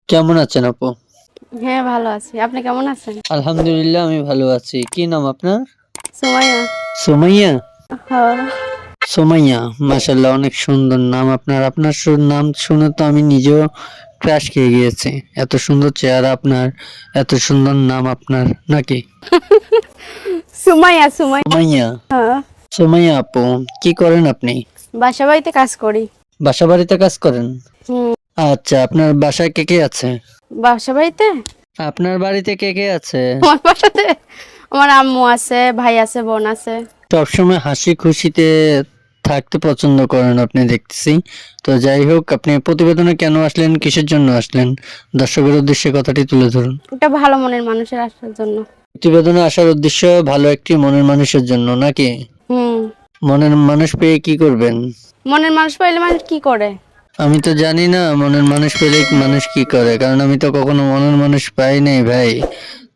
কেমন আছেন আপু? হ্যাঁ, ভালো আছি। আপনি কেমন আছেন? আলহামদুলিল্লাহ আমি ভালো আছি। কি নাম আপনার? সুমাইয়া। সুমাইয়া? হ্যাঁ। সুমাইয়া, মাশাআল্লাহ অনেক সুন্দর নাম আপনার। আপনার নাম শুনে তো আমি নিজেও ক্রাশ খেয়ে গিয়েছি। এত সুন্দর চেহারা আপনার, এত সুন্দর নাম আপনার নাকি? সুমাইয়া, সুমাইয়া। সুমাইয়া, হ্যাঁ। সুমাইয়া আপু, কি করেন আপনি? বাসা বাড়িতে কাজ করি। বাসা বাড়িতে কাজ করেন? হুম। আচ্ছা, আপনার বাসায় কে কে আছে? বাসা বাড়িতে আপনার বাড়িতে কে কে আছে? আমার বাসাতে আমার আম্মু আছে, ভাই আছে, বোন আছে। সবসময় হাসি খুশিতে থাকতে পছন্দ করেন আপনি দেখতেছি। তো যাই হোক, আপনি প্রতিবেদনে কেন আসলেন, কিসের জন্য আসলেন? দর্শকের উদ্দেশ্যে কথাটি তুলে ধরুন। একটা ভালো মনের মানুষের আসার জন্য। প্রতিবেদনে আসার উদ্দেশ্য ভালো একটি মনের মানুষের জন্য নাকি? হুম। মনের মানুষ পেয়ে কি করবেন? মনের মানুষ পাইলে মানুষ কি করে? আমি তো জানি না মনের মানুষ পেলে মানুষ কি করে, কারণ আমি তো কখনো মনের মানুষ পাই নাই ভাই।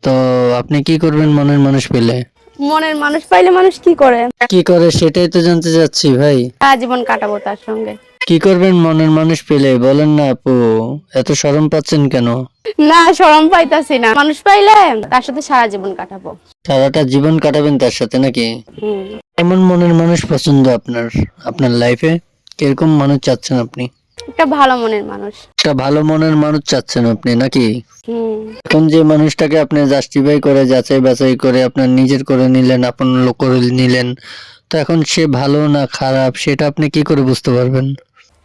তো আপনি কি করবেন মনের মানুষ পেলে? মনের মানুষ পাইলে মানুষ কি করে? কি করে সেটাই তো জানতে চাচ্ছি ভাই। জীবন কাটাবো তার সঙ্গে। কি করবেন মনের মানুষ পেলে বলেন না আপু, এত শরম পাচ্ছেন কেন? না, শরম পাইতাছি না। মানুষ পাইলে তার সাথে সারা জীবন কাটাবো। সারাটা জীবন কাটাবেন তার সাথে নাকি? হুম। কেমন মনের মানুষ পছন্দ আপনার? আপনার লাইফে কিরকম মানুষ চাচ্ছেন আপনি? একটা ভালো মনের মানুষ। একটা ভালো মনের মানুষ চাচ্ছেন আপনি নাকি? হুম। এখন যে মানুষটাকে আপনি জাস্টিফাই করে যাচাই বাছাই করে আপনার নিজের করে নিলেন, আপন লোক করে নিলেন, তো এখন সে ভালো না খারাপ সেটা আপনি কি করে বুঝতে পারবেন?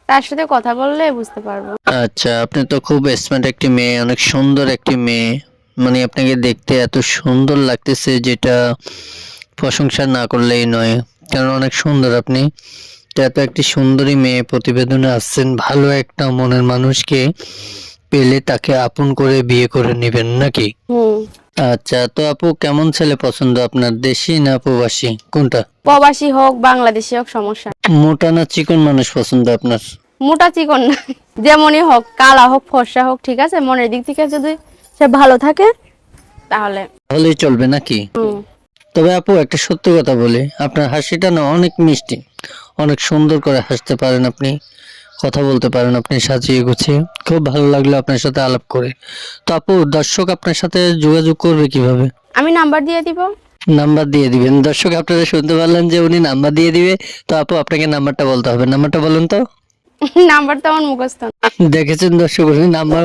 তার সাথে কথা বললে বুঝতে পারবো। আচ্ছা, আপনি তো খুব স্মার্ট একটি মেয়ে, অনেক সুন্দর একটি মেয়ে। মানে আপনাকে দেখতে এত সুন্দর লাগতেছে যেটা প্রশংসা না করলেই নয়, কারণ অনেক সুন্দর আপনি। তো এত একটি সুন্দরী মেয়ে প্রতিবেদনে আসছেন, ভালো একটা মনের মানুষকে পেলে তাকে আপন করে বিয়ে করে নেবেন নাকি? হুম। আচ্ছা, তো আপু কেমন ছেলে পছন্দ আপনার, দেশি না প্রবাসী কোনটা? প্রবাসী হোক বাংলাদেশি হোক সমস্যা নেই। মোটা না চিকন মানুষ পছন্দ আপনার? মোটা চিকন না, যেমনই হোক, কালা হোক ফর্সা হোক, ঠিক আছে, মনের দিক থেকে যদি সে ভালো থাকে তাহলে। তাহলেই চলবে নাকি? হুম। তবে আপু একটা সত্য কথা বলি, আপনার হাসিটা না অনেক মিষ্টি, অনেক সুন্দর করে হাসতে পারেন আপনি, কথা বলতে পারেন আপনি সাজিয়ে গুছিয়ে। খুব ভালো লাগলো আপনার সাথে আলাপ করে। তো আপু, দর্শক আপনার সাথে যোগাযোগ করবে কিভাবে? আমি নাম্বার দিয়ে দিব। নাম্বার দিয়ে দিবেন? দর্শক আপনারা শুনতে পারলেন যে উনি নাম্বার দিয়ে দিবে। তো আপু, আপনাকে নাম্বারটা বলতে হবে, নাম্বারটা বলুন তো। নাম্বার তো আমার মুখস্থ না। দেখেছেন দর্শক,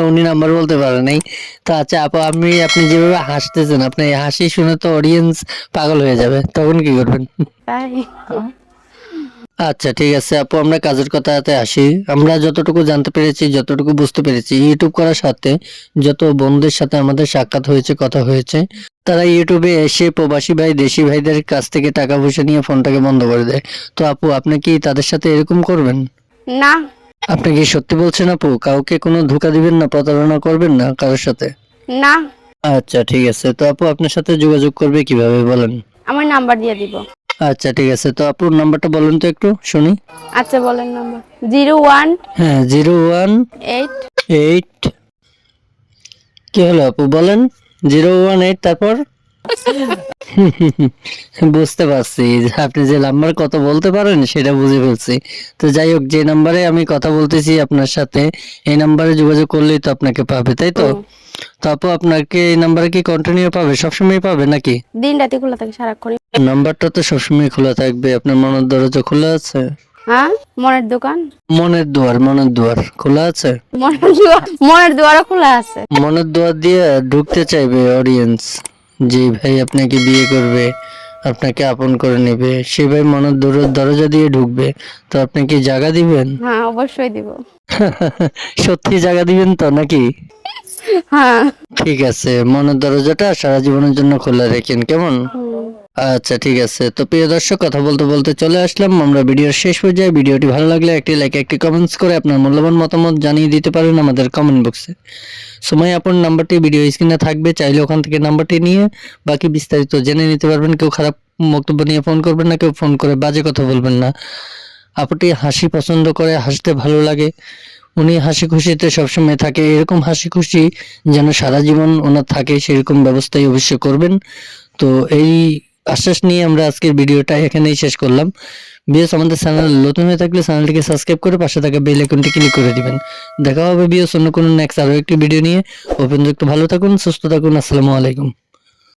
উনি নাম্বার বলতে পারে নাই। তো আচ্ছা আপু, আপনি যেভাবে হাসতেছেন, আপনার এই হাসি শুনে তো অডিয়েন্স পাগল হয়ে যাবে, তখন কি করবেন? তাই। আচ্ছা ঠিক আছে আপু, আমরা কাজের কথাতে আসি। আমরা যতটুকু জানতে পেরেছি, যতটুকু বুঝতে পেরেছি, ইউটিউব করার সাথে যত বন্ধুদের সাথে আমাদের সাক্ষাৎ হয়েছে, কথা হয়েছে, তারা ইউটিউবে এসে প্রবাসী ভাই দেশি ভাইদের কাছ থেকে টাকা পয়সা নিয়ে ফোনটাকে বন্ধ করে দেয়। তো আপু, আপনি কি তাদের সাথে এরকম করবেন? না। আপনি কি সত্যি বলছেন আপু? কাউকে কোনো ধোঁকা দিবেন না, প্রতারণা করবেন না কারোর সাথে? না। আচ্ছা ঠিক আছে। তো আপু, আপনার সাথে যোগাযোগ করবে কিভাবে বলেন? আমার নাম্বার দিয়ে দিব। আচ্ছা ঠিক আছে। তো আপুর নাম্বারটা বলুন তো একটু শুনি। আচ্ছা, বলেন নাম্বার। 01 হ্যাঁ, 8 01 8। কি হলো আপু বলেন? 018 তারপর? বুঝতে পারছি যে আপনি যে নাম্বার কত বলতে পারেন সেটা বুঝে ফেলছি। তো যাই হোক, যে নাম্বারে আমি কথা বলতেছি আপনার সাথে, এই নাম্বারে যোগাযোগ করলেই তো আপনাকে পাবে, তাই তো? তো আপু, আপনাকে এই নাম্বারে কি কন্টিনিউ পাবে, সবসময় পাবে নাকি? দিন রাতে খোলা থাকে সারাক্ষণ। নাম্বারটা তো সবসময় খোলা থাকবে, আপনার মনের দরজা খোলা আছে? হ্যাঁ, মনের দোকান। মনের দুয়ার খোলা আছে? মনের দুয়ারও খোলা আছে। মনের দুয়ার দিয়ে ঢুকতে চাইবে অডিয়েন্স, যে ভাই আপনাকে বিয়ে করবে, আপনাকে আপন করে নেবে, সে ভাই মনের দরজা দিয়ে ঢুকবে। তো আপনি কি জায়গা দিবেন? হ্যাঁ, অবশ্যই দিব। সত্যি জায়গা দিবেন তো নাকি? হ্যাঁ। ঠিক আছে, মনের দরজাটা সারা জীবনের জন্য খোলা রেখেন, কেমন? আচ্ছা ঠিক আছে। তো প্রিয় দর্শক, কথা বলতে বলতে চলে আসলাম আমরা ভিডিওর শেষ পর্যায়ে। ভিডিওটি ভালো লাগলে একটি লাইক, একটি কমেন্টস করে আপনার মূল্যবান মতামত জানিয়ে দিতে পারেন আমাদের কমেন্ট বক্সে। সময় আপন নাম্বারটি ভিডিও স্ক্রিনে থাকবে, চাইলে ওখান থেকে নাম্বারটি নিয়ে বাকি বিস্তারিত জেনে নিতে পারবেন। কেউ খারাপ বক্তব্য নিয়ে ফোন করবেন না, কেউ ফোন করে বাজে কথা বলবেন না। আপুটি হাসি পছন্দ করে, হাসতে ভালো লাগে, উনি হাসি খুশিতে সবসময় থাকে, এরকম হাসি খুশি যেন সারা জীবন ওনার থাকে সেরকম ব্যবস্থাই অবশ্যই করবেন। তো এই আশ্বাস নিয়ে আমরা আজকের ভিডিওটা এখানেই শেষ করলাম। বিএস আমাদের চ্যানেল নতুন হয়ে থাকলে চ্যানেলটিকে সাবস্ক্রাইব করে পাশে থাকা বেল আইকনটি ক্লিক করে দিবেন। দেখা হবে বিএস অন্য কোনো নেক্সট আরো একটি ভিডিও নিয়ে। ওপেন ভালো থাকুন, সুস্থ থাকুন। আসসালামু আলাইকুম।